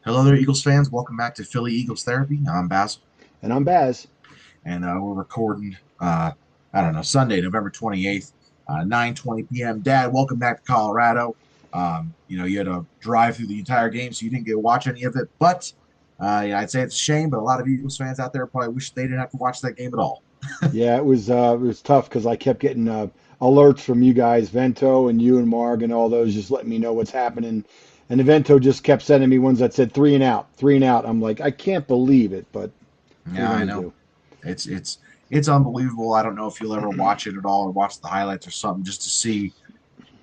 Hello there, Eagles fans. Welcome back to Philly Eagles Therapy. I'm Basil, And I'm Baz. and we're recording, I don't know, Sunday, November 28th, 9:20 p.m. Dad, welcome back to Colorado. You had to drive through the entire game, so you didn't get to watch any of it. But yeah, I'd say it's a shame, but a lot of Eagles fans out there probably wish they didn't have to watch that game at all. Yeah, it was tough because I kept getting alerts from you guys, Vento and you and Marg and all those, just letting me know what's happening. And the Vento just kept sending me ones that said three and out, three and out. I'm like, I can't believe it, but what are you Yeah, I gonna know. do? It's unbelievable. I don't know if you'll ever watch it at all or watch the highlights or something just to see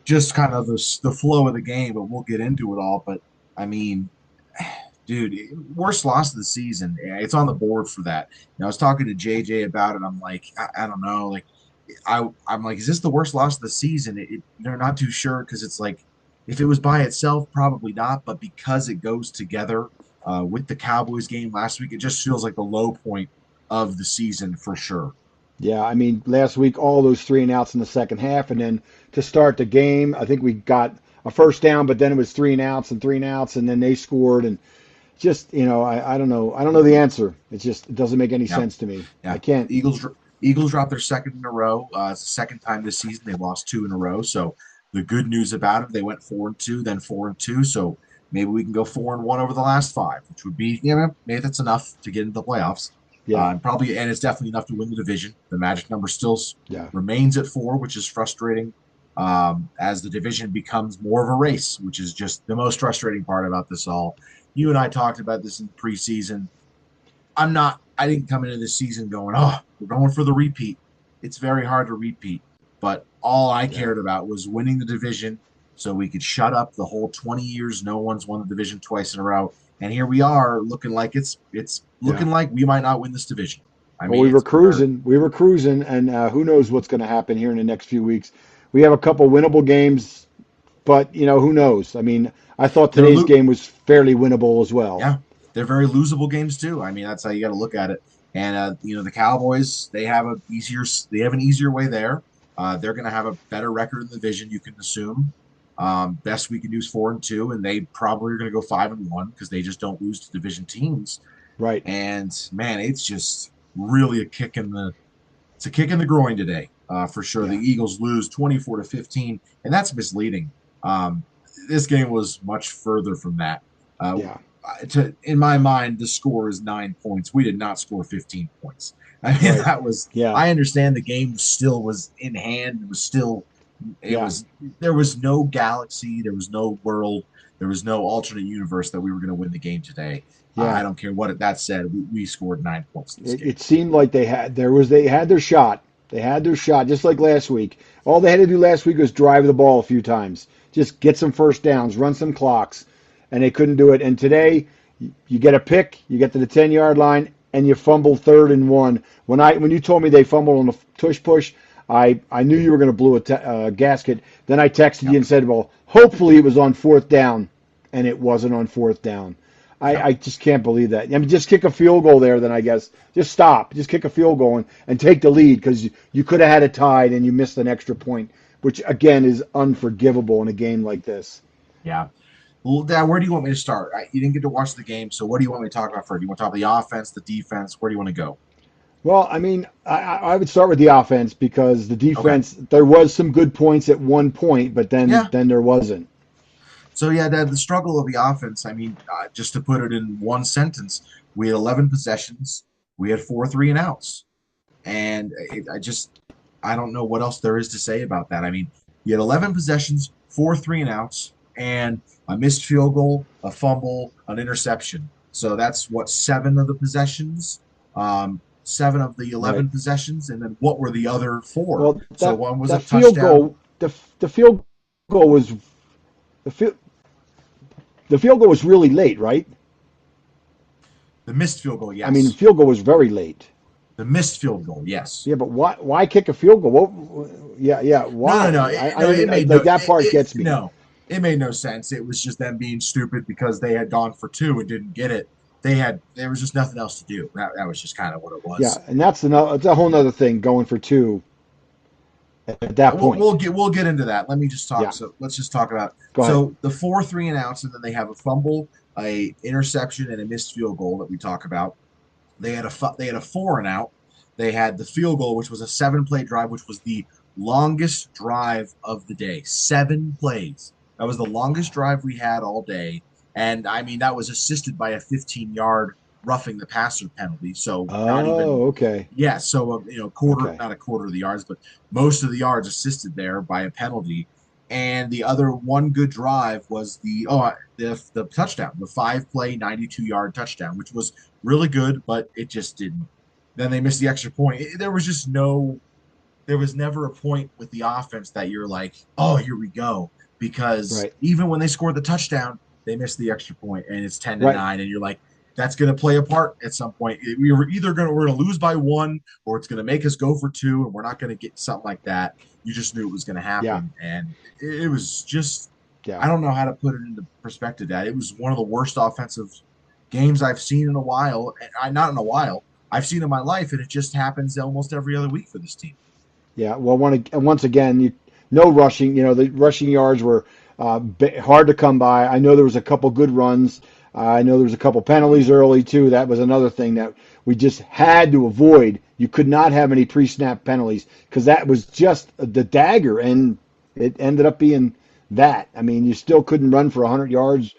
just kind of the flow of the game, but we'll get into it all. But I mean, dude, worst loss of the season. Yeah, it's on the board for that. I was talking to JJ about it. I'm like, I don't know. Like, I'm like, is this the worst loss of the season? They're not too sure because it's like, if it was by itself, probably not. But because it goes together with the Cowboys game last week, it just feels like the low point of the season for sure. Yeah, I mean, last week all those three and outs in the second half, and then to start the game, I think we got a first down, but then it was three and outs, and then they scored, and just I don't know, I don't know the answer. It doesn't make any Yeah, sense to me. I yeah. can't. Eagles dropped their second in a row. It's the second time this season they've lost two in a row. So the good news about it, they went 4-2, then 4-2. So maybe we can go 4-1 over the last five, which would be, maybe that's enough to get into the playoffs. Yeah, And it's definitely enough to win the division. The magic number still yeah. remains at four, which is frustrating as the division becomes more of a race, which is just the most frustrating part about this all. You and I talked about this in preseason. I didn't come into this season going, oh, we're going for the repeat. It's very hard to repeat. But all I Yeah. cared about was winning the division so we could shut up the whole 20 years. No one's won the division twice in a row. And here we are looking like it's Yeah. looking like we might not win this division. I Well, mean, it's we're we were cruising, and who knows what's going to happen here in the next few weeks. We have a couple winnable games, but who knows? I mean, I thought they're today's game was fairly winnable as well. yeah, they're very losable games too. I mean, that's how you got to look at it. And the Cowboys, they have an easier way there. They're going to have a better record in the division, you can assume. Best we can do is 4-2, and they probably are going to go 5-1 because they just don't lose to division teams. Right. And man, it's just really a kick in the groin today, for sure. The Yeah. Eagles lose 24-15, and that's misleading. This game was much further from that. Uh, Yeah. in my mind, the score is 9 points. We did not score 15 points. I mean, Right. that was. Yeah. I understand the game still was in hand. It was still. It Yeah. was. There was no galaxy. There was no world. There was no alternate universe that we were going to win the game today. I Yeah. don't care what that said. We scored 9 points in this game. It seemed like they had their shot. They had their shot just like last week. All they had to do last week was drive the ball a few times, just get some first downs, run some clocks, and they couldn't do it. And today, you get a pick, you get to the 10-yard line, and you fumble third and one. When you told me they fumbled on the tush push, I knew you were going to blow a gasket. Then I texted you Yep. and said, well, hopefully it was on fourth down, and it wasn't on fourth down. Yep. I just can't believe that. I mean, just kick a field goal there, then I guess. Just stop. Just kick a field goal and take the lead because you could have had it tied and you missed an extra point, which, again, is unforgivable in a game like this. Yeah. Well, Dad, where do you want me to start? You didn't get to watch the game, so what do you want me to talk about first? Do you want to talk about the offense, the defense? Where do you want to go? Well, I mean, I would start with the offense because the Okay. defense, there was some good points at one point, but then Yeah. then there wasn't. So yeah, Dad, the struggle of the offense. I mean, just to put it in one sentence, we had 11 possessions. We had four three and outs, and I don't know what else there is to say about that. I mean, you had 11 possessions, four three and outs, and a missed field goal, a fumble, an interception. So that's what, seven of the possessions, seven of the Right. 11 possessions, and then what were the other four? Well, So that one was a that field touchdown. goal, the field goal was the field the field goal was really late, right? The missed field goal, I mean, the yes. field goal was very late. The missed field goal, yes. Yeah, but why kick a field goal? Yeah, yeah. No, no, Why? no, I no. don't It even made like that part gets me. no. It made no sense. It was just them being stupid because they had gone for two and didn't get it. There was just nothing else to do. That was just kind of what it Yeah, was. and it's a whole nother thing going for two at that point. We'll get into that. Let me just talk. Yeah, So let's just talk about go ahead. so the four three and outs, and then they have a fumble, a interception and a missed field goal that we talk about. They had a 4 and out. They had the field goal, which was a 7 play drive, which was the longest drive of the day. 7 plays. That was the longest drive we had all day. And I mean, that was assisted by a 15-yard roughing the passer penalty. So not even, Oh, okay. yeah. So, quarter, Okay. not a quarter of the yards, but most of the yards assisted there by a penalty. And the other one good drive was the touchdown, the 5 play, 92-yard touchdown, which was really good, but it just didn't. Then they missed the extra point. There was just there was never a point with the offense that you're like, oh, here we go. Because Right. even when they scored the touchdown, they missed the extra point, and it's 10 to Right. 9, and you're like, that's going to play a part at some point. We're going to lose by one, or it's going to make us go for two, and we're not going to get something like that. You just knew it was going to Yeah. happen, and it was just, Yeah. I don't know how to put it into perspective. That it was one of the worst offensive games I've seen in a while. Not in a while. I've seen in my life, and it just happens almost every other week for this team. Yeah. Well, once again, no rushing. The rushing yards were hard to come by. I know there was a couple good runs. I know there was a couple penalties early too. That was another thing that we just had to avoid. You could not have any pre-snap penalties because that was just the dagger, and it ended up being that. I mean, you still couldn't run for 100 yards.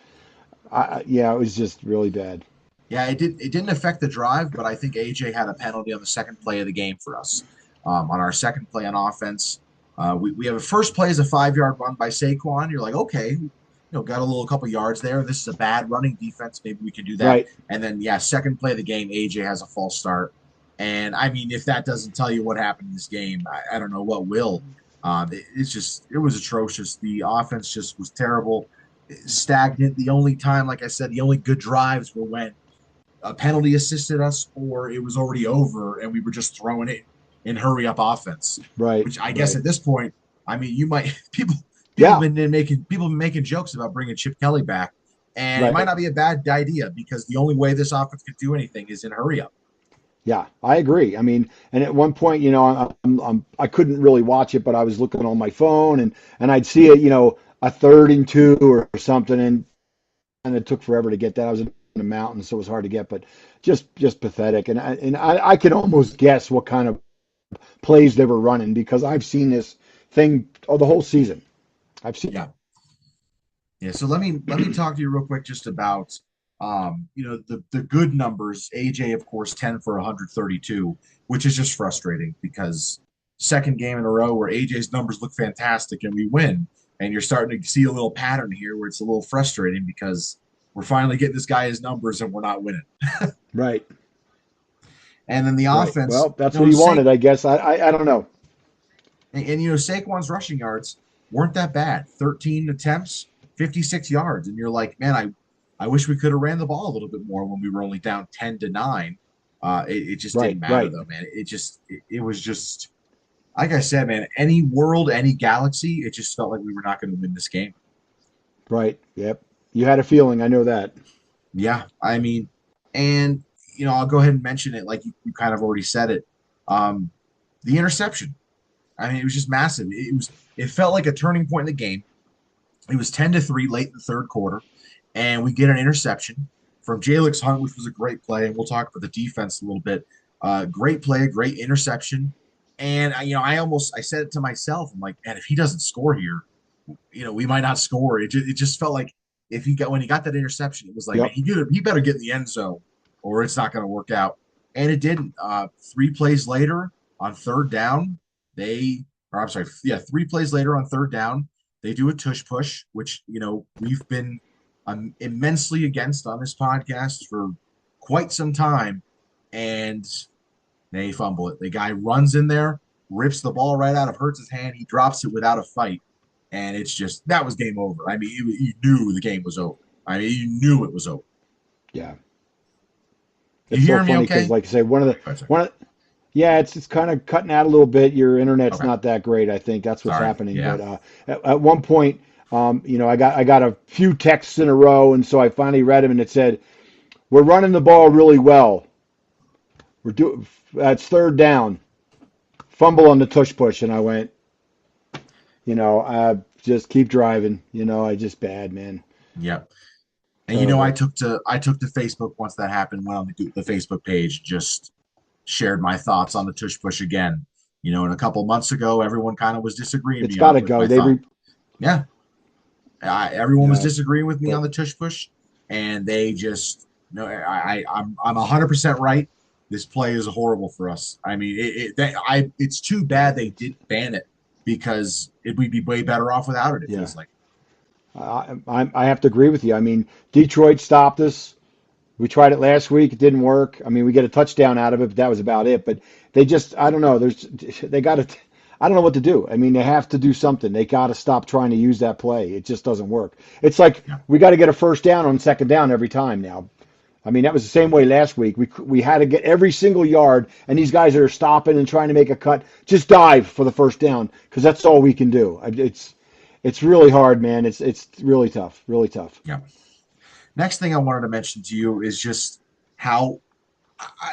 Yeah, it was just really bad. Yeah, it did. It didn't affect the drive, but I think AJ had a penalty on the second play of the game for us. On our second play on offense, we have a first play is a 5 yard run by Saquon. You're like, okay, got a little couple yards there. This is a bad running defense. Maybe we can do that. Right. And then yeah, second play of the game, AJ has a false start. And I mean, if that doesn't tell you what happened in this game, I don't know what will. It was atrocious. The offense just was terrible, stagnant. The only time, like I said, the only good drives were when a penalty assisted us or it was already over and we were just throwing it in hurry up offense. Right. Which I guess Right. at this point, I mean, you might Yeah. people been making jokes about bringing Chip Kelly back, and it might Right. not be a bad idea because the only way this offense could do anything is in hurry up. Yeah, I agree. I mean, and at one point, I couldn't really watch it, but I was looking on my phone, and I'd see it, a 3rd and 2 or something, and it took forever to get that. I was in the mountains, so it was hard to get, but just pathetic. And I could almost guess what kind of plays they were running because I've seen this thing the whole season. I've seen. Yeah. Yeah, so let me talk to you real quick just about the good numbers. AJ, of course, 10 for 132, which is just frustrating because second game in a row where AJ's numbers look fantastic and we win. And you're starting to see a little pattern here where it's a little frustrating because we're finally getting this guy his numbers and we're not winning. Right. And then the Right. offense, Well, that's what he wanted, I guess. I don't know. Saquon's rushing yards weren't that bad. 13 attempts, 56 yards. And you're like, man, I wish we could have ran the ball a little bit more when we were only down 10 to 9. It just Right. didn't matter Right. though, man. It was just like I said, man, any world, any galaxy, it just felt like we were not going to win this game. Right. Yep. You had a feeling. I know that. Yeah. I mean, and I'll go ahead and mention it like you kind of already said it. Um, the interception. I mean, it was just massive. It felt like a turning point in the game. It was 10 to 3 late in the third quarter, and we get an interception from Jalix Hunt, which was a great play. And we'll talk about the defense a little bit. Great play, great interception. And I said it to myself. I'm like, man, if he doesn't score here, we might not score. It just felt like if when he got that interception, it was like, man, Yep. he better get in the end zone, or it's not going to work out. And it didn't. 3 plays later on third down, or I'm sorry, yeah, 3 plays later on third down, they do a tush push, which we've been immensely against on this podcast for quite some time, and they fumble it. The guy runs in there, rips the ball right out of Hurts' hand. He drops it without a fight, and it's just that was game over. I mean, you knew the game was over. I mean, you knew it was over. Yeah. You It's so hearing me? funny because, Okay. like I say, Oh, sorry. one of yeah, it's kind of cutting out a little bit. Your internet's Okay. not that great. I think that's what's Sorry. happening. Yeah. But at one point, I got a few texts in a row, and so I finally read them, and it said, "We're running the ball really well. That's third down. Fumble on the tush push." And I went, just keep driving. I just bad, man. Yep. And you know, Terrible. I took to Facebook once that happened, went on the Facebook page, just shared my thoughts on the tush push again. You know, and a couple months ago, everyone kind of was disagreeing It's me got on to with go. my They thought. re, Yeah, everyone was yeah, disagreeing with me but on the tush push, and they just no. I'm 100% right. This play is horrible for us. I mean, it's too bad they didn't ban it because we'd be way better off without it. It yeah, feels like. I have to agree with you. I mean, Detroit stopped us. We tried it last week. It didn't work. I mean, we get a touchdown out of it, but that was about it. But they just, I don't know. They got to, I don't know what to do. I mean, they have to do something. They got to stop trying to use that play. It just doesn't work. It's like Yeah. we got to get a first down on second down every time now. I mean, that was the same way last week. We had to get every single yard, and these guys that are stopping and trying to make a cut, just dive for the first down because that's all we can do. It's really hard, man. It's really tough, really tough. Yeah. Next thing I wanted to mention to you is just how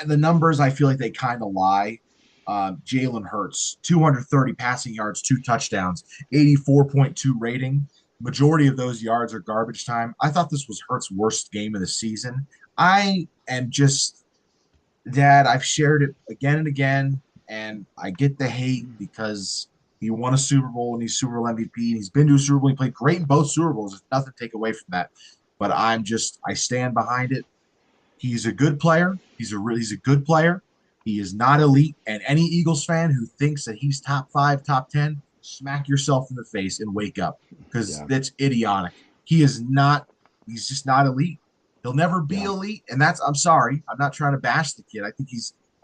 the numbers, I feel like they kind of lie. Jalen Hurts, 230 passing yards, 2 touchdowns, 84.2 rating. Majority of those yards are garbage time. I thought this was Hurts' worst game of the season. I am just, Dad, I've shared it again and again, and I get the hate because he won a Super Bowl and he's Super Bowl MVP. And he's been to a Super Bowl. He played great in both Super Bowls. There's nothing to take away from that. But I stand behind it. He's a good player. He's a good player. He is not elite. And any Eagles fan who thinks that he's top five, top 10, smack yourself in the face and wake up because Yeah, that's idiotic. He is not, he's just not elite. He'll never be yeah, elite. And I'm sorry. I'm not trying to bash the kid. I think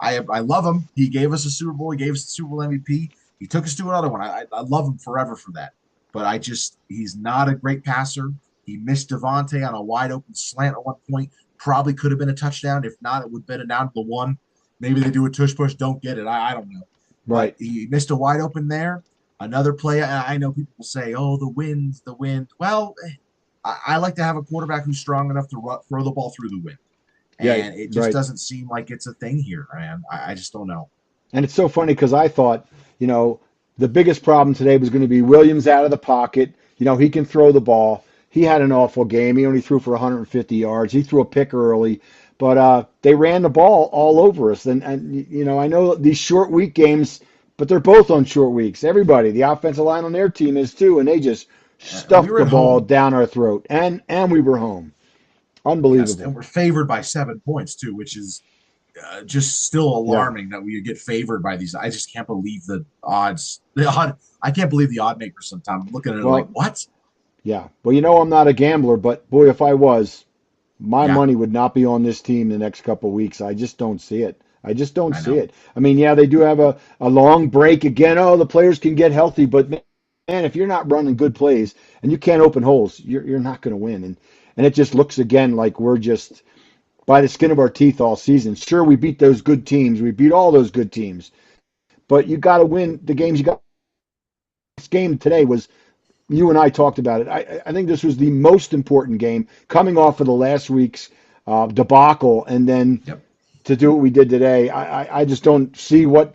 I love him. He gave us a Super Bowl. He gave us the Super Bowl MVP. He took us to another one. I love him forever for that. But he's not a great passer. He missed Devontae on a wide open slant at one point. Probably could have been a touchdown. If not, it would have been a down to the one. Maybe they do a tush push, don't get it. I don't know. But right. he missed a wide open there. Another play, I know people will say, oh, the wind, the wind. Well, I like to have a quarterback who's strong enough to throw the ball through the wind. Yeah, And it just right. doesn't seem like it's a thing here, man. I just don't know. And it's so funny because I thought, you know, the biggest problem today was going to be Williams out of the pocket. You know, he can throw the ball. He had an awful game. He only threw for 150 yards. He threw a pick early, but they ran the ball all over us. And you know, I know these short week games, but they're both on short weeks. Everybody, the offensive line on their team is too, and they just We stuffed were the at ball home. down our throat. And we were home. Yes, Unbelievable. and we're favored by 7 points too, which is just still Yeah. alarming that we get favored by these. I just can't believe the odds. The odd. I can't believe the odd makers. Sometimes I'm looking at it like, Well, what? yeah. Well, you know, I'm not a gambler, but boy, if I was, my Yeah, money would not be on this team the next couple of weeks. I just don't see it. I just don't I see know. it. I mean, yeah, they do have a long break again. Oh, the players can get healthy, but man, if you're not running good plays and you can't open holes, you're not going to win. And it just looks again like we're just by the skin of our teeth all season. Sure, we beat those good teams. We beat all those good teams, but you got to win the games. You got this game today was you and I talked about it. I think this was the most important game coming off of the last week's debacle, and then Yep. to do what we did today. I just don't see what.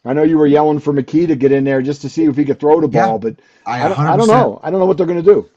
I know you were yelling for McKee to get in there just to see if he could throw the Yeah, ball, but I I don't 100%. know. I don't know what they're going to do.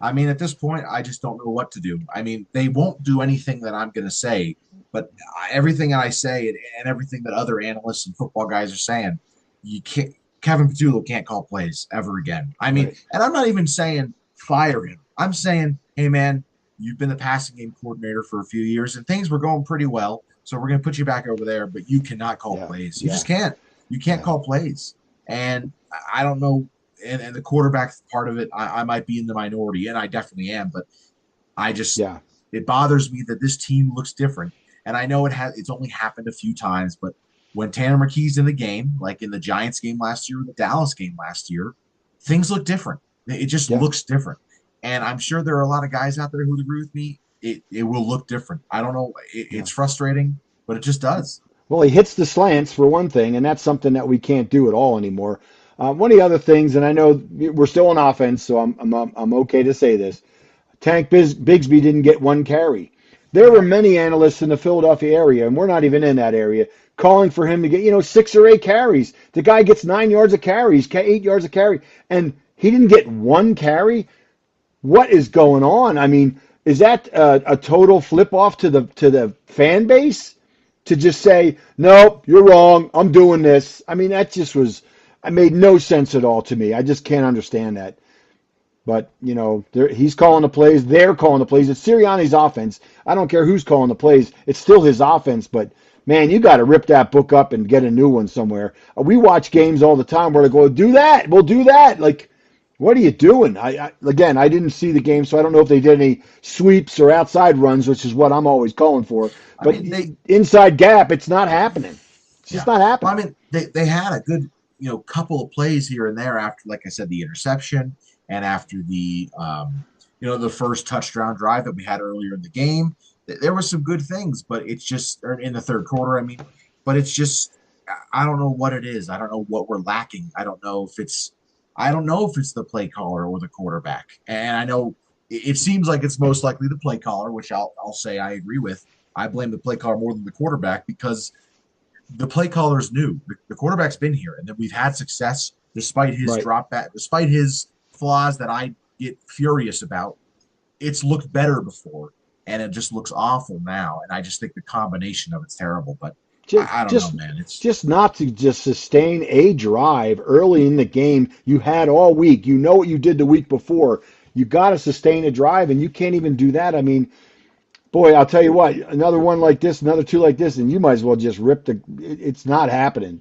I mean, at this point, I just don't know what to do. I mean, they won't do anything that I'm going to say, but everything I say and everything that other analysts and football guys are saying, you can't. Kevin Petullo can't call plays ever again. I mean, Right. and I'm not even saying fire him. I'm saying, hey man, you've been the passing game coordinator for a few years and things were going pretty well. So we're going to put you back over there, but you cannot call Yeah. plays. You Yeah. just can't. You can't Yeah. call plays. And I don't know, and the quarterback part of it, I might be in the minority, and I definitely am, but I just Yeah. it bothers me that this team looks different. And I know it's only happened a few times, but when Tanner McKee's in the game, like in the Giants game last year, the Dallas game last year, things look different. It just Yeah. looks different. And I'm sure there are a lot of guys out there who would agree with me. It will look different. I don't know. Yeah. It's frustrating, but it just does. Well, he hits the slants for one thing, and that's something that we can't do at all anymore. One of the other things, and I know we're still on offense, so I'm okay to say this. Bigsby didn't get one carry. There were Yeah. many analysts in the Philadelphia area, and we're not even in that area, calling for him to get, 6 or 8 carries. The guy gets 9 yards of carries, 8 yards of carry, and he didn't get one carry. What is going on? I mean, is that a total flip off to the fan base to just say, nope, you're wrong. I'm doing this. I mean, that just was, it made no sense at all to me. I just can't understand that. But, he's calling the plays. They're calling the plays. It's Sirianni's offense. I don't care who's calling the plays. It's still his offense. But, man, you got to rip that book up and get a new one somewhere. We watch games all the time where they go, do that. We'll do that. Like, what are you doing? Again, I didn't see the game, so I don't know if they did any sweeps or outside runs, which is what I'm always calling for. I But mean, they inside gap, it's not happening. It's yeah. just not Well, I happening. mean, they had a good couple of plays here and there after, like I said, the interception and after the first touchdown drive that we had earlier in the game. There were some good things, but it's just or in the third quarter. I mean, but it's just I don't know what it is. I don't know what we're lacking. I don't know if it's the play caller or the quarterback. And I know it seems like it's most likely the play caller, which I'll say I agree with. I blame the play caller more than the quarterback because the play caller's new. The quarterback's been here, and then we've had success despite his Right. drop back, despite his flaws that I get furious about. It's looked better before, and it just looks awful now. And I just think the combination of it's terrible. But Just, I don't know, just, man. It's just not to just sustain a drive early in the game you had all week. You know what you did the week before. You got to sustain a drive, and you can't even do that. I mean, boy, I'll tell you what, another one like this, another two like this, and you might as well just rip the. It's not happening.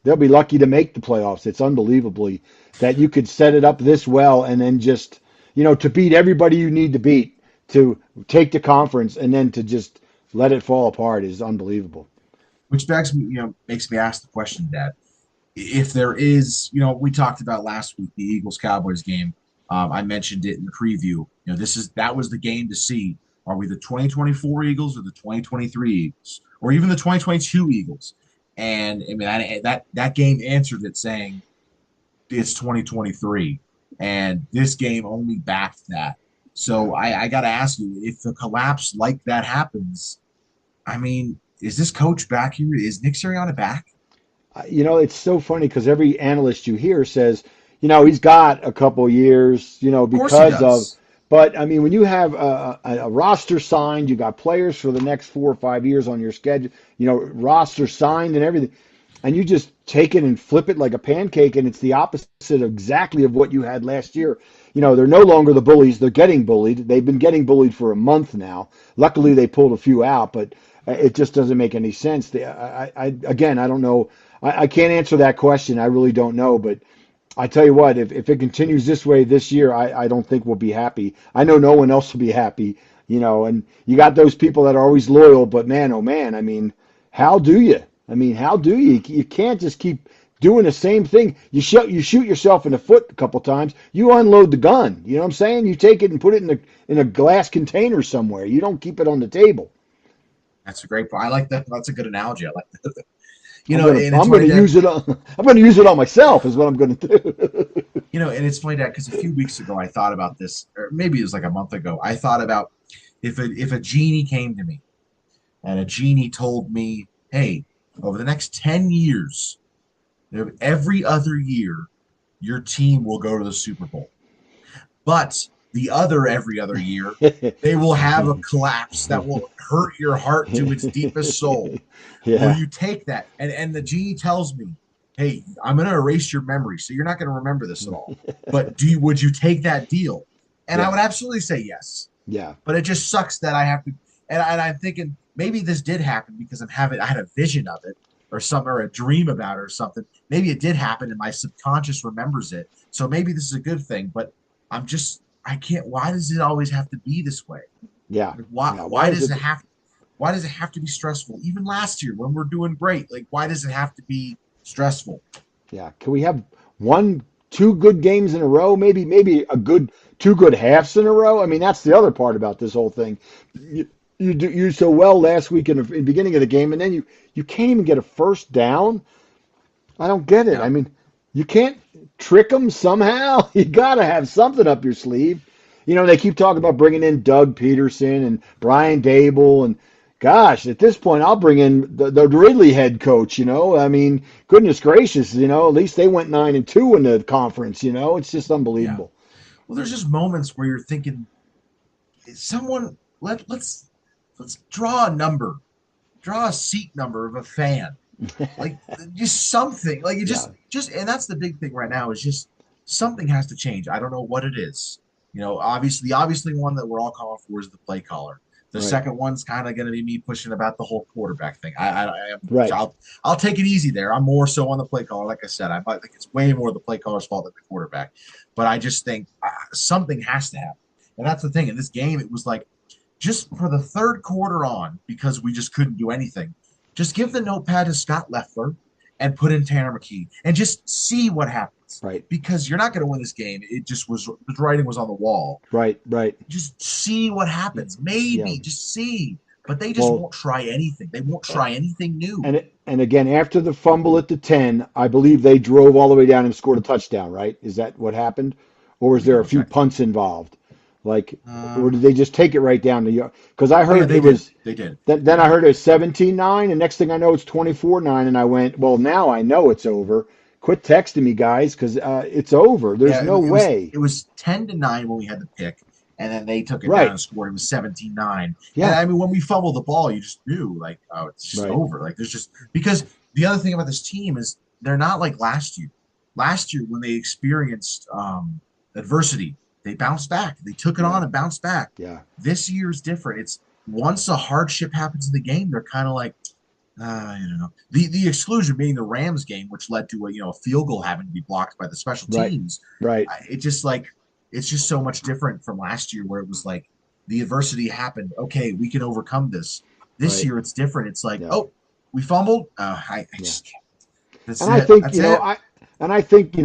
They'll be lucky to make the playoffs. It's unbelievably that you could set it up this well and then just, to beat everybody you need to beat to take the conference and then to just let it fall apart is unbelievable. which begs me, makes me ask the question, Dad. If there is, we talked about last week the Eagles Cowboys game. I mentioned it in the preview. That was the game to see. Are we the 2024 Eagles or the 2023 Eagles, or even the 2022 Eagles? And I mean that game answered it, saying it's 2023, and this game only backed that. So I got to ask you, if the collapse like that happens, I mean, is this coach back here? Is Nick Sirianni back? It's so funny because every analyst you hear says, he's got a couple years, Of course he because of. does. But I mean, when you have a roster signed, you got players for the next 4 or 5 years on your schedule, roster signed and everything, and you just take it and flip it like a pancake, and it's the opposite exactly of what you had last year. They're no longer the bullies; they're getting bullied. They've been getting bullied for a month now. Luckily, they pulled a few out, but it just doesn't make any sense. Again, I don't know. I can't answer that question. I really don't know. But I tell you what, if it continues this way this year, I don't think we'll be happy. I know no one else will be happy, and you got those people that are always loyal, but man, oh man, I mean, how do you? I mean, how do you? You can't just keep doing the same thing. You shoot yourself in the foot a couple times. You unload the gun. You know what I'm saying? You take it and put it in a glass container somewhere. You don't keep it on the table. That's a great point. I like that. That's a good analogy. I like that. I'm gonna And it's I'm funny gonna that use it on I'm gonna use it on myself is what I'm gonna do. and it's funny that because a few weeks ago I thought about this, or maybe it was like a month ago. I thought about if a genie came to me and a genie told me, "Hey, over the next 10 years, every other year, your team will go to the Super Bowl, but the other every other year, they will have a collapse that will hurt your heart to its deepest soul. Will Yeah, you take that?" And the genie tells me, "Hey, I'm going to erase your memory, so you're not going to remember this at all. But would you take that deal?" And I yeah, would absolutely say yes. yeah, But it just sucks that I have to. And I'm thinking maybe this did happen because I had a vision of it or something or a dream about it or something. Maybe it did happen and my subconscious remembers it. So maybe this is a good thing. But I can't. Why does it always have to be this way? yeah, Like, why yeah. why Why is does it it? have why does it have to be stressful? Even last year when we're doing great, like why does it have to be stressful? Yeah, can we have one, two good games in a row? Maybe two good halves in a row. I mean, that's the other part about this whole thing. You so well last week in the beginning of the game, and then you can't even get a first down. I don't get it. Yeah. I mean, you can't trick them somehow. You got to have something up your sleeve. They keep talking about bringing in Doug Peterson and Brian Dable, and gosh, at this point, I'll bring in the Ridley head coach. I mean, goodness gracious, at least they went 9-2 in the conference. It's just Yeah. unbelievable. Well, there's just moments where you're thinking someone let's draw a number, draw a seat number of a fan, like just something, like it Yeah, just and that's the big thing right now is just something has to change. I don't know what it is. Obviously, the obviously one that we're all calling for is the play caller. The right, second one's kind of going to be me pushing about the whole quarterback thing. right. I'll take it easy there. I'm more so on the play caller. Like I said, I might think it's way more the play caller's fault than the quarterback. But I just think something has to happen, and that's the thing. In this game, it was like just for the third quarter on, because we just couldn't do anything. Just give the notepad to Scott Leffler and put in Tanner McKee and just see what happens. Right. Because you're not going to win this game. It just was the writing was on the wall. Right, right. Just see what happens. Yeah. Maybe just see. But they just Well, won't try anything. They won't try anything new. and again, after the fumble at the 10, I believe they drove all the way down and scored a touchdown, right? Is that what happened? Or Let was me there a double few check. punts involved? Like, or did they just take it right down to, because I Oh yeah, heard they it did. was, They did. then I heard it was 17-9, and next thing I know it's 24-9, and I went, well, now I know it's over. Quit texting me, guys, because it's over. There's Yeah, no it was way. it was 10-9 when we had the pick, and then they took it down Right. and scored. It was 17-9. And Yeah. I mean, when we fumbled the ball, you just knew like, oh, it's just Right. over. Like there's just because the other thing about this team is they're not like last year. Last year when they experienced adversity, they bounced back. They took it Yeah. on and bounced back. Yeah. This year is different. It's once a hardship happens in the game, they're kind of like, I don't know. The exclusion being the Rams game, which led to a field goal having to be blocked by the special Right. teams. Right. It just like it's just so much different from last year where it was like the adversity happened. Okay, we can overcome this. This Right. year it's different. It's like, Yeah. oh, we fumbled. I Yeah. just can't. That's And I it. think, That's it. I think,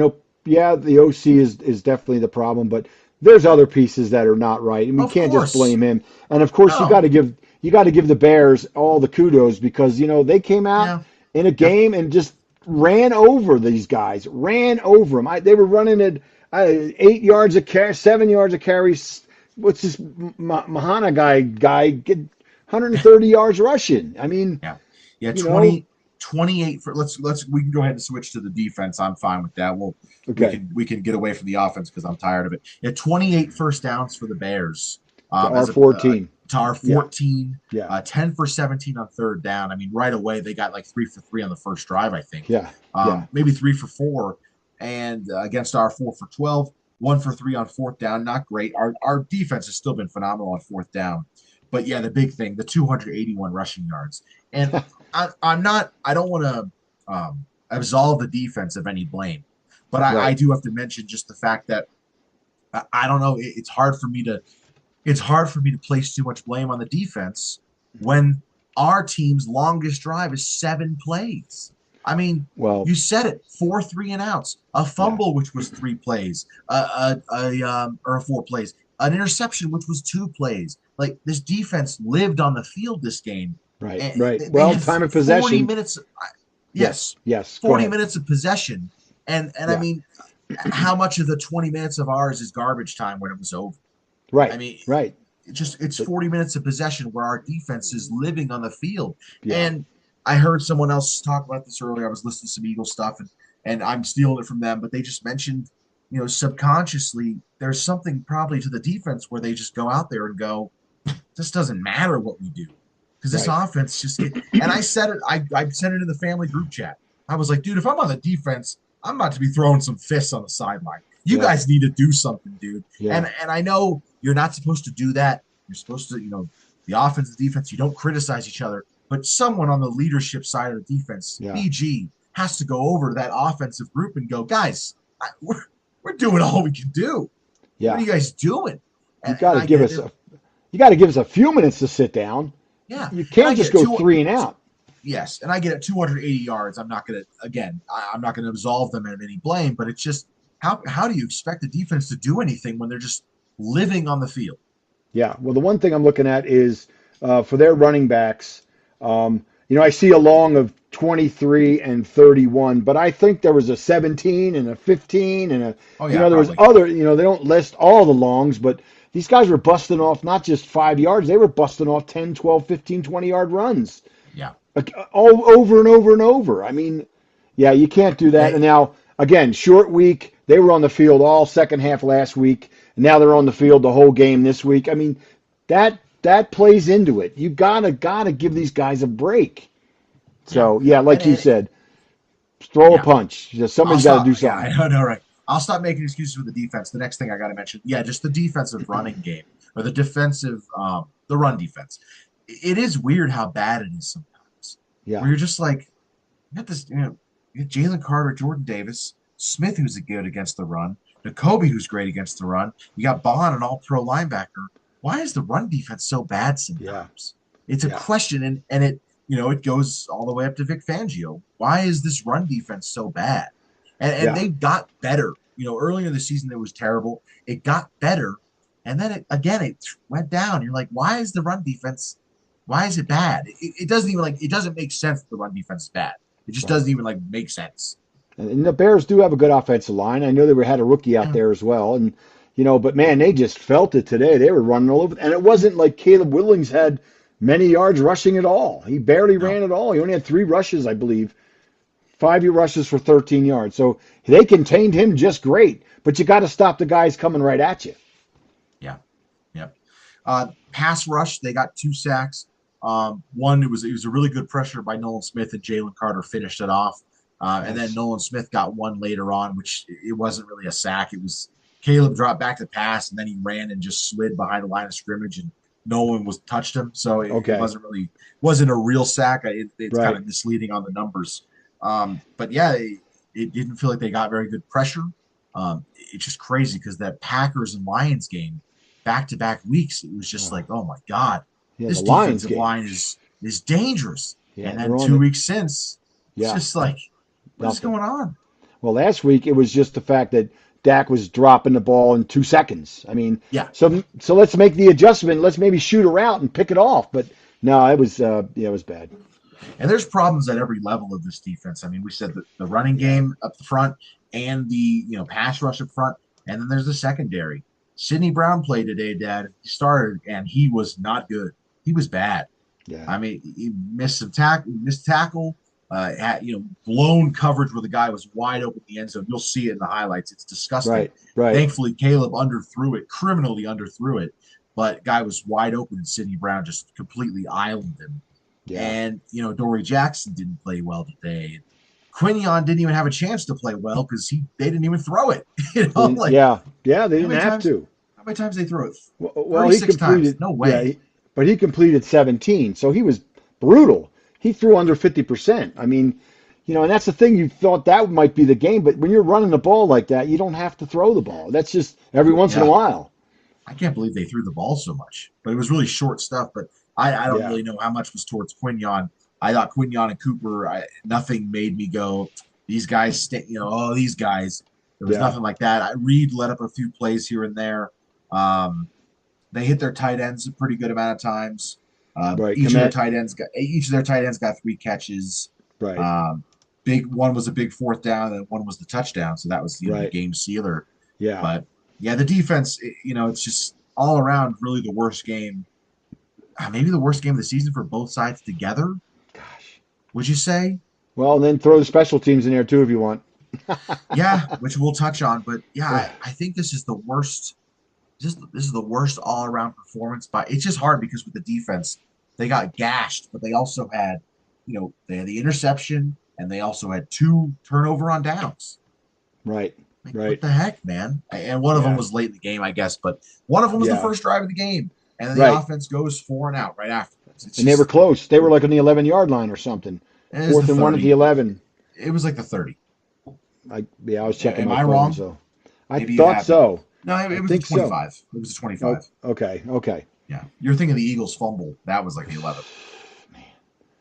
yeah, the OC is definitely the problem, but there's other pieces that are not right, and we Of can't just course. blame him. And of course, No. you got to give the Bears all the kudos because, they came out Yeah. in a Yep. game and just ran over these guys, ran over them. They were running at 8 yards a carry, 7 yards a carry. What's this Mahana guy get 130 yards rushing? I mean, Yeah. Yeah, you know, 28 for let's we can go ahead and switch to the defense. I'm fine with that. We okay, can we can get away from the offense because I'm tired of it. Yeah, 28 first downs for the Bears. to As a R14. to our Yeah, 14, yeah, 10 for 17 on third down. I mean, right away they got like 3 for 3 on the first drive, I think. yeah, yeah. Maybe 3 for 4 and against our 4 for 12, 1 for 3 on fourth down. Not great. Our defense has still been phenomenal on fourth down. But yeah, the big thing, the 281 rushing yards. And I don't want to absolve the defense of any blame, but I Right. do have to mention just the fact that I don't know. It's hard for me to place too much blame on the defense when our team's longest drive is 7 plays. I mean, Well, you said it, 4 3 and outs, a yeah, fumble which was 3 plays, or 4 plays, an interception which was 2 plays. Like this defense lived on the field this game, right, and right. they Well, had time of 40 possession. minutes. Yes, Yes, yes. Go 40 ahead. minutes of possession, and I Yeah, mean, how much of the 20 minutes of ours is garbage time when it was over? I right, mean, right. it's But 40 minutes of possession where our defense is living on the field. yeah, And I heard someone else talk about this earlier. I was listening to some Eagle stuff and I'm stealing it from them, but they just mentioned, subconsciously there's something probably to the defense where they just go out there and go, this doesn't matter what we do. Because this right. offense and I said it, I sent it in the family group chat. I was like, dude, if I'm on the defense, I'm about to be throwing some fists on the sideline. You Yeah, guys need to do something, dude. yeah, And I know you're not supposed to do that. You're supposed to, the offense, the defense, you don't criticize each other. But someone on the leadership side of the defense, yeah, BG, has to go over to that offensive group and go, guys, we're doing all we can do. What are yeah. you guys doing? You And got to I give get us it. you got to give us a few minutes to sit down. Yeah. You And I can't get just it. go three and out. Yes, and I get it. 280 yards. I'm not gonna again. I'm not gonna absolve them of any blame, but it's just how do you expect the defense to do anything when they're just living on the field? Yeah. Well, the one thing I'm looking at is for their running backs. I see a long of 23 and 31, but I think there was a 17 and a 15 and Oh yeah, there was probably. other. They don't list all the longs, but these guys were busting off not just 5 yards, they were busting off 10, 12, 15, 20-yard runs. Yeah. Like, all over and over and over. I mean, yeah, you can't do that. And Hey, now, again, short week. They were on the field all second half last week, and now they're on the field the whole game this week. I mean, that plays into it. You gotta give these guys a break. Yeah, So yeah, and, like you and said, throw a yeah, punch. I'll Somebody's got to do stop. Yeah, something. I know, right? I'll stop making excuses for the defense. The next thing I got to mention, yeah, just the defensive running game or the defensive, the run defense. It is weird how bad it is sometimes. Yeah, Where you're just like, you got this, you got Jalen Carter, Jordan Davis, Smith, who's good against the run, N'Kobe, who's great against the run. You got Bond, an all-pro linebacker. Why is the run defense so bad yeah, sometimes? It's a yeah, question, and it goes all the way up to Vic Fangio. Why is this run defense so bad? And yeah, they got better. Earlier in the season it was terrible. It got better, and then it went down. You're like, why is the run defense? Why is it bad? It doesn't even it doesn't make sense that the run defense is bad. It just right. doesn't even make sense. And the Bears do have a good offensive line. I know had a rookie out Yeah, there as well, and but man, they just felt it today. They were running all over, and it wasn't like Caleb Willings had many yards rushing at all. He barely no, ran at all. He only had 3 rushes, I believe, 5 rushes for 13 yards. So they contained him just great. But you got to stop the guys coming right at you. yeah, yeah. Pass rush, they got 2 sacks. One, it was a really good pressure by Nolan Smith, and Jalen Carter finished it off. And then Nice. Nolan Smith got one later on, which it wasn't really a sack. It was Caleb dropped back to pass, and then he ran and just slid behind the line of scrimmage, and no one was touched him. So it Okay. wasn't a real sack. It's kind Right. of misleading on the numbers. But yeah, it didn't feel like they got very good pressure. It's just crazy because that Packers and Lions game, back to back weeks, it was just Uh, like, oh my god, yeah, the this Lions defensive game. line is dangerous. Yeah, And they're then on two it. weeks since, it's Yeah, just like, what is nothing. going on? Well, last week it was just the fact that Dak was dropping the ball in 2 seconds. I mean, Yeah, so let's make the adjustment. Let's maybe shoot a route and pick it off. But no, it was yeah, it was bad. and there's problems at every level of this defense. I mean, we said that the running Yeah, game up the front and the pass rush up front, and then there's the secondary. Sidney Brown played today, Dad. He started, and he was not good. He was bad. yeah, I mean, he missed tackle, had blown coverage where the guy was wide open in the end zone. You'll see it in the highlights. It's disgusting. right, right. Thankfully, Caleb underthrew it, criminally underthrew it, but guy was wide open, and Sidney Brown just completely islanded him. Yeah, And Dory Jackson didn't play well today. Quinion didn't even have a chance to play well because they didn't even throw it. Like yeah, yeah. They how didn't many have times? to. How many times they throw it? Well, he 36 times. completed. No Yeah, way. but he completed 17, so he was brutal. He threw under 50%. I mean, and that's the thing. You thought that might be the game, but when you're running the ball like that, you don't have to throw the ball. That's just every once in a Yeah. while. I can't believe they threw the ball so much, but it was really short stuff. But I don't Yeah, really know how much was towards Quinion. I thought Quinion and Cooper, nothing made me go, these guys, these guys. There was yeah. nothing like that. Reed let up a few plays here and there. Um, they hit their tight ends a pretty good amount of times. Right. Commit. Each of their tight ends got 3 catches. Right. Um, big one was a big fourth down, and one was the touchdown. So that was the Right. game sealer. Yeah. But yeah, the defense, it's just all around really the worst game, maybe the worst game of the season for both sides together. Gosh. Would you say? Well, and then throw the special teams in there too if you want. Yeah, which we'll touch on. But yeah, I think this is the worst. This is the worst all around performance. But it's just hard because with the defense, they got gashed, but they also had, they had the interception and they also had 2 turnover on downs. Right. Like, what Right. the heck, man? And one of them Yeah. was late in the game, I guess, but one of them was the Yeah. first drive of the game, and then the Right. offense goes 4 and out right afterwards. It's And they were just, close. They were like on the 11-yard line or something. it is the Fourth and one at the 30. 11. It was like the 30. Yeah, I was checking Am my I phone, wrong? so I Maybe you thought have me. so. No, I it was a think so. 25. It was a Oh, 25. okay. Okay. Yeah. You're thinking the Eagles fumble. That was like the 11.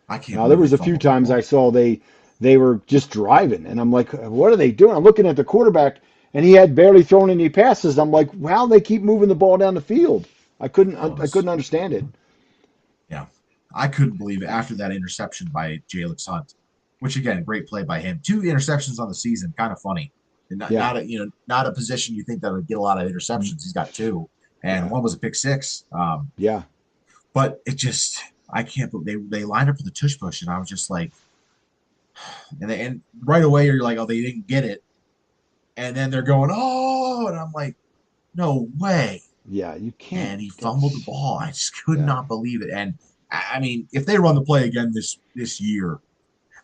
I can't Now there believe they was a few fumbled that times I ball. saw they were just driving, and I'm like, what are they doing? I'm looking at the quarterback, and he had barely thrown any passes. I'm like, how they keep moving the ball down the field? That I was, couldn't understand it. yeah. I couldn't believe it after that interception by Jalen Hunt, which again, great play by him. 2 interceptions on the season, kind of funny. And Yeah. not a position you think that would get a lot of interceptions. He's got 2, and Yeah. one was a pick six. Yeah. But it just, I can't believe they lined up for the tush push, and I was just like, and right away you're like, oh, they didn't get it, and then they're going, oh, and I'm like, no way. Yeah, you can't. and he fumbled the That's ball. I just could yeah, not believe it. And I mean, if they run the play again this year,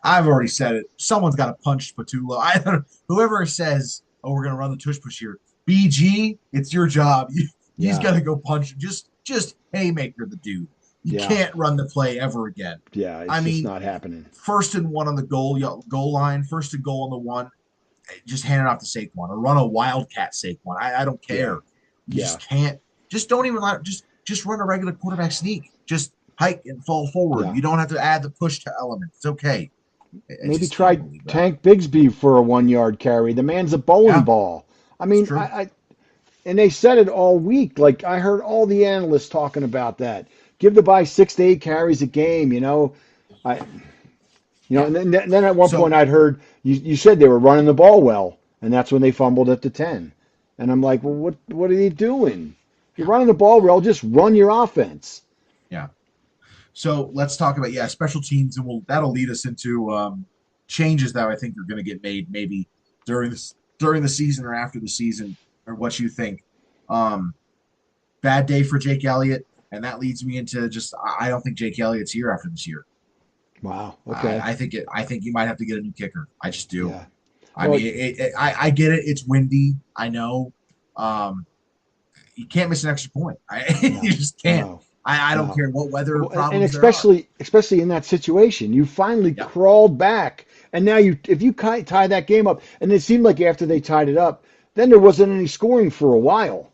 I've already said it. Someone's got to punch Patullo. I don't know. Whoever says, "Oh, we're going to run the tush push here," BG, it's your job. He's yeah, got to go punch. Just haymaker the dude. You yeah, can't run the play ever again. yeah. I It's just mean, not happening. 1st and 1 on the goal line, 1st and goal on the one. Just hand it off to Saquon or run a wildcat Saquon. I don't Yeah, care. You yeah, just can't. Just don't even let. Just run a regular quarterback sneak. Just hike and fall forward. yeah. You don't have to add the push to element. It's okay. I Maybe just can't try believe that. Tank Bigsby for a 1 yard carry. The man's a bowling Yeah, ball. I it's mean, true. and they said it all week. Like I heard all the analysts talking about that. Give the guy 6 to 8 carries a game. I Yeah. and then at one point So I'd heard you said they were running the ball well, and that's when they fumbled at the 10. And I'm like, well, what are they doing? You're running the ball well. Just run your offense. yeah. So let's talk about special teams, and that'll lead us into changes that I think are going to get made maybe during the season or after the season, or what you think. Um, Bad day for Jake Elliott, and that leads me into just I don't think Jake Elliott's here after this year. Wow. I, Okay. I think it. I think you might have to get a new kicker. I just do. Yeah. I Well, mean, I get it. It's windy. I know. Um, you can't miss an extra point. You no, just can't. no, I don't no. care what weather Well, and problems there are. especially in that situation, you finally Yeah, crawled back, and now if you tie that game up, and it seemed like after they tied it up, then there wasn't any scoring for a while.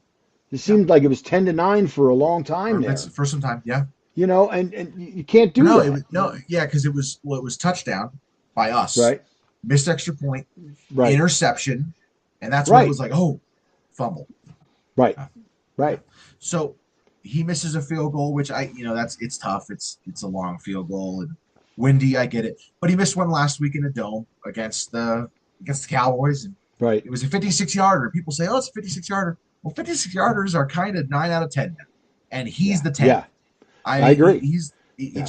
It yeah. seemed like it was 10-9 for a long time That's there. for some time. Yeah. And you can't Or do no, it that. was no. Yeah, because it was touchdown by us, Right, missed extra point, right, interception, and that's when it right, was like, oh, fumble. right, Yeah. Yeah. right. So he misses a field goal, which that's it's tough. It's a long field goal and windy. I get it, but he missed one last week in a dome against the Cowboys, and Right. it was a 56 yarder. People say, oh, it's a 56 yarder. Well, 56 yarders are kind of 9 out of 10 now, and he's Yeah, the 10th. yeah. I I mean, agree. Yeah,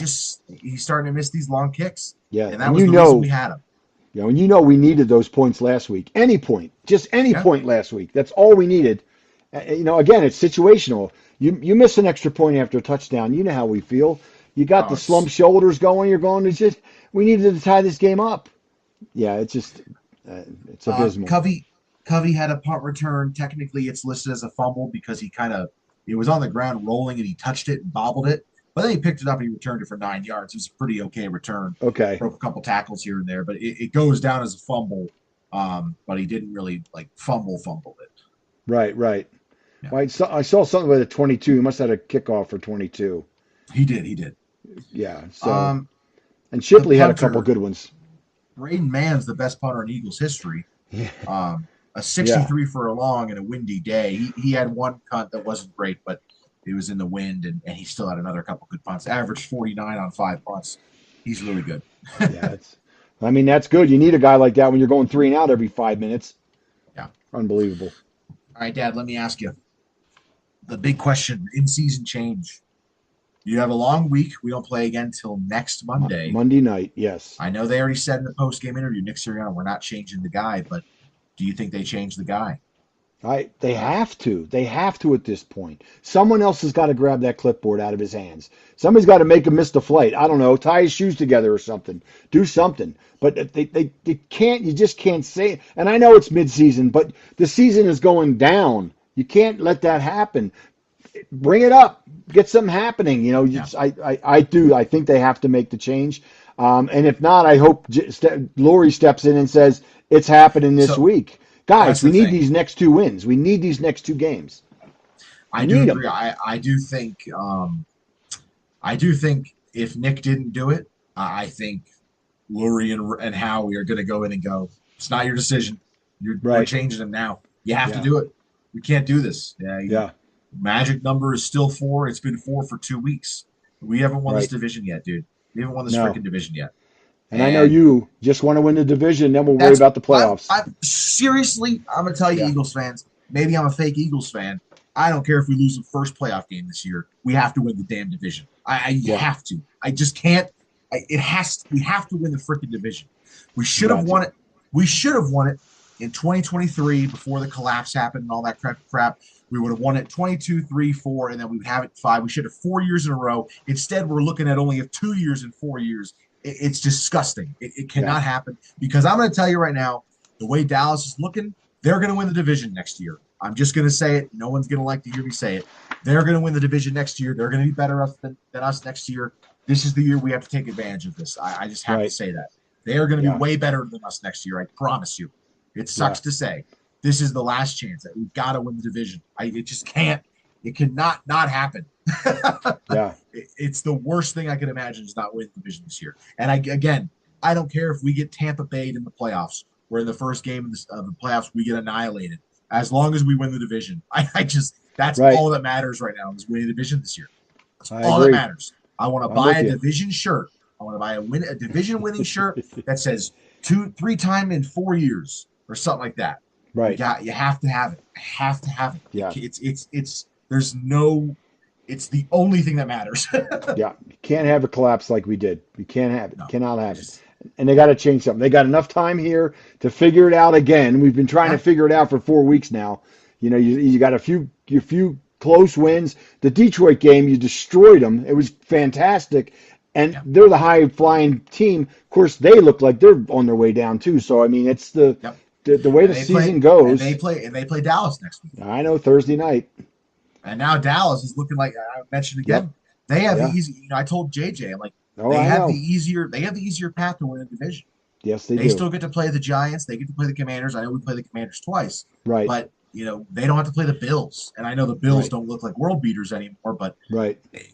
he's starting to miss these long kicks, yeah. and that And was the reason we had him. we needed those points last week. Any point, just any Yeah. point last week. That's all we needed. Again, it's situational. You miss an extra point after a touchdown. You know how we feel. You got Oh, the slump shoulders going. You're going to just. We needed to tie this game up. Yeah, it's abysmal. Covey had a punt return. Technically, it's listed as a fumble because it was on the ground rolling and he touched it and bobbled it. But then he picked it up and he returned it for 9 yards. It was a pretty okay return. Okay. Broke a couple tackles here and there, but it goes down as a fumble. But he didn't really like fumble it. Right. Right. Yeah, Well, I saw something with a 22. He must have had a kickoff for 22. he did. He did. Yeah. So Um, and the Shipley had a couple punter good ones. Braden Mann's the best punter in Eagles history. Yeah. A Yeah. 63 for a long and a windy day. He had one punt that wasn't great, but it was in the wind, and he still had another couple good punts. Averaged 49 on 5 punts. He's really good. Yeah. I mean, that's good. You need a guy like that when you're going 3 and out every 5 minutes. Yeah. Unbelievable. All right, Dad, let me ask you the big question in season change. You have a long week. We don't play again till next Monday. Monday night, yes. I know they already said in the post game interview, Nick Sirianni, we're not changing the guy, but do you think they change the guy? They have to. They have to at this point. Someone else has got to grab that clipboard out of his hands. Somebody's got to make him miss the flight. I don't know, tie his shoes together or something. Do something. But they can't. You just can't say. And I know it's midseason, but the season is going down. You can't let that happen. Bring it up. Get something happening. Yeah. I do. I think they have to make the change. And if not, I hope Lori steps in and says it's happening this So week. that's Guys, we the need thing. these next 2 wins. We need these next 2 games. I We do need agree. them. I do think if Nick didn't do it, I think Lurie and Howie are going to go in and go, it's not your decision. We're Right. changing them now. You have to Yeah. do it. We can't do this. Yeah, Yeah. magic number is still 4. It's been 4 for 2 weeks. We haven't won this Right. division yet, dude. We haven't won this No. freaking division yet. And I know And you just want to win the division, then we'll worry that's about the playoffs. I'm seriously, I'm gonna tell you, Yeah. Eagles fans. Maybe I'm a fake Eagles fan. I don't care if we lose the first playoff game this year. We have to win the damn division. I Yeah. have to. I just can't. It has. We have to win the freaking division. We should have Got won to. it. We should have won it in 2023, before the collapse happened and all that crap, we would have won it 22, 3, 4, and then we would have it 5. We should have 4 years in a row. Instead, we're looking at only 2 years in 4 years. It's disgusting. It Yeah. cannot happen because I'm going to tell you right now, the way Dallas is looking, they're going to win the division next year. I'm just going to say it. No one's going to like to hear me say it. They're going to win the division next year. They're going to be better than us next year. This is the year we have to take advantage of this. I just have to say that. They are going to be way better than us next year. I promise you. It sucks to say. This is the last chance that we've got to win the division. It just can't. It cannot not happen. Yeah. It's the worst thing I can imagine is not winning the division this year. And I don't care if we get Tampa Bay in the playoffs, where in the first game of the playoffs we get annihilated. As long as we win the division, that's all that matters right now is winning the division this year. That's all that matters. I want to buy a division shirt. I want to buy a division winning shirt that says 3-time in 4 years or something like that. Right. You have to have it. Have to have it. Yeah. It's the only thing that matters. Yeah. You can't have a collapse like we did. You can't have it. No, cannot have it. And they got to change something. They got enough time here to figure it out again. We've been trying to figure it out for 4 weeks now. You know, you got a few close wins. The Detroit game, you destroyed them. It was fantastic. And they're the high-flying team. Of course, they look like they're on their way down, too. So, I mean, it's the way the season goes. And they play Dallas next week. I know, Thursday night. And now Dallas is looking like I mentioned again. They have the easy. You know, I told JJ, I'm like, they have the easier path to win a division. Yes, they do. They still get to play the Giants. They get to play the Commanders. I know we play the Commanders twice. Right. But you know, they don't have to play the Bills. And I know the Bills don't look like world beaters anymore. But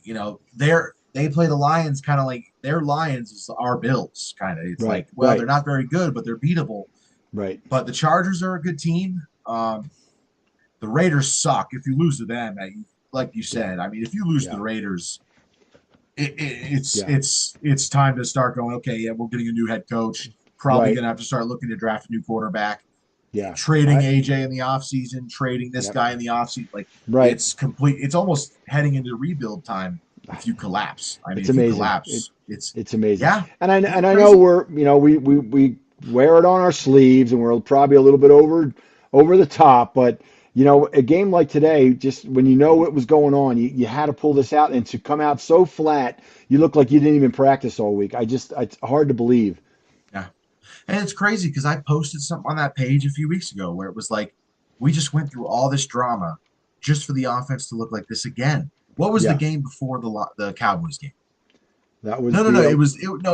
you know, they play the Lions kind of like their Lions is our Bills kind of. It's like, well, they're not very good, but they're beatable. Right. But the Chargers are a good team. The Raiders suck. If you lose to them, like you said, I mean, if you lose to the Raiders, it's time to start going. Okay, yeah, we're getting a new head coach. Probably gonna have to start looking to draft a new quarterback. Yeah, trading AJ in the offseason, trading this guy in the offseason. Like, it's complete. It's almost heading into rebuild time. If you collapse, I mean, it's if amazing. You collapse, it's amazing. Yeah, and I know we wear it on our sleeves, and we're probably a little bit over the top, but. You know, a game like today, just when you know what was going on, you had to pull this out, and to come out so flat, you look like you didn't even practice all week. It's hard to believe. Yeah. And it's crazy because I posted something on that page a few weeks ago where it was like, we just went through all this drama just for the offense to look like this again. What was the game before the Cowboys game? That was no.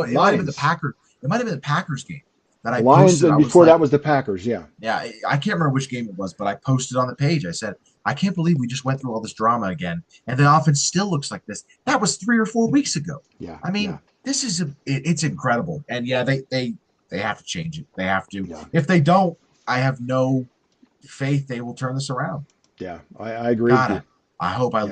It might have been the Packers. It might have been the Packers game. That I Lions, posted, and before that was the Packers, yeah. Yeah, I can't remember which game it was, but I posted on the page. I said, I can't believe we just went through all this drama again, and the offense still looks like this. That was 3 or 4 weeks ago. Yeah, I mean, this is it's incredible, and they have to change it. They have to. Yeah. If they don't, I have no faith they will turn this around. Yeah, I agree. With you. I hope I'm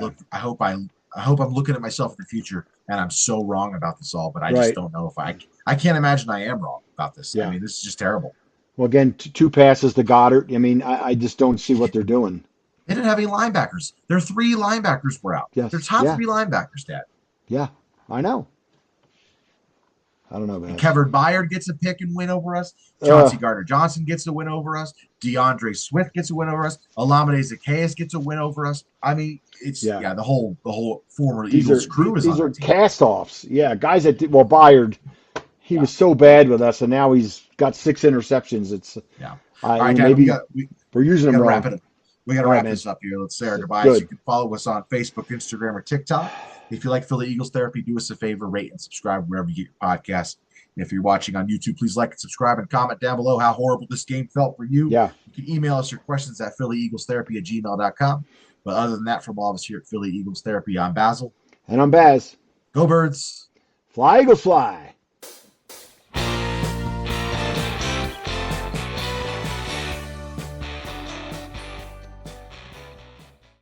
looking at myself in the future, and I'm so wrong about this all. But I just don't know if I can't imagine I am wrong about this. Yeah. I mean, this is just terrible. Well, again, 2 passes to Goddard. I mean, I just don't see what they're doing. They didn't have any linebackers. Their 3 linebackers were out. Yes. Their top 3 linebackers, Dad. Yeah, I know. I don't know, man. Kevin Byard gets a pick and win over us. Chauncey Gardner-Johnson gets a win over us. DeAndre Swift gets a win over us. Olamide Zaccheaus gets a win over us. I mean, it's the whole former Eagles crew is on these are our team. cast-offs. Yeah, guys that did Byard, he was so bad with us, and now he's got 6 interceptions. It's all right, Dad, we're using them wrong. We got to wrap this up here. Let's say our goodbyes. You can follow us on Facebook, Instagram, or TikTok. If you like Philly Eagles Therapy, do us a favor, rate and subscribe wherever you get your podcasts. And if you're watching on YouTube, please like and subscribe and comment down below how horrible this game felt for you. Yeah. You can email us your questions at PhillyEaglesTherapy@gmail.com. But other than that, from all of us here at Philly Eagles Therapy, I'm Basil. And I'm Baz. Go Birds. Fly, Eagles, fly.